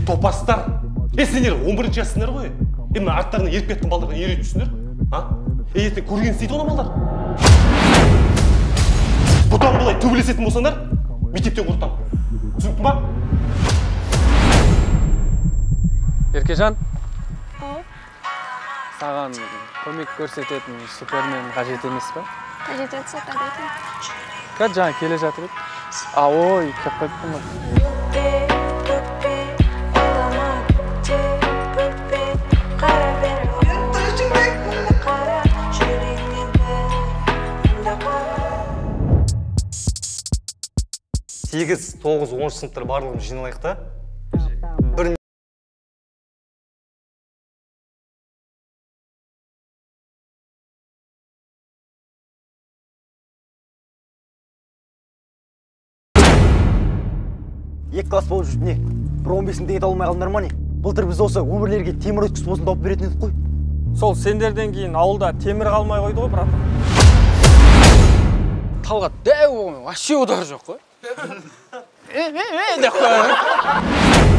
топастар. Сендер 11-ші жассыңдар ғой. Мына арттарына еріп кеткен балдарға ере түсіңдер. Ертең көрген істейді оны балдар. Бұдан былай төбелесетін болсаңдар, мектептен құртам. Түсінікті ма? Еркежан, саған көмек көрсететін супермен қажет емес па? Қажет етсе табетін. Қазір жаңа келе жатыр еді. Ой, кеп қойыппын ба? Сегіз, 9, 10 сыныптар барлығын жиналайық та. Екі класс болып жүрді не? Бір 15-ін дейін алмай қалдыңдар ма не? Былтыр біз осы өмірлерге темір өткіз болсын тауып беретін едік қой. Сол сендерден кейін ауылда темір қалмай қойды ғой, брат. Талғат дәу болмай, вообще удар жоқ қой. Деп қойды.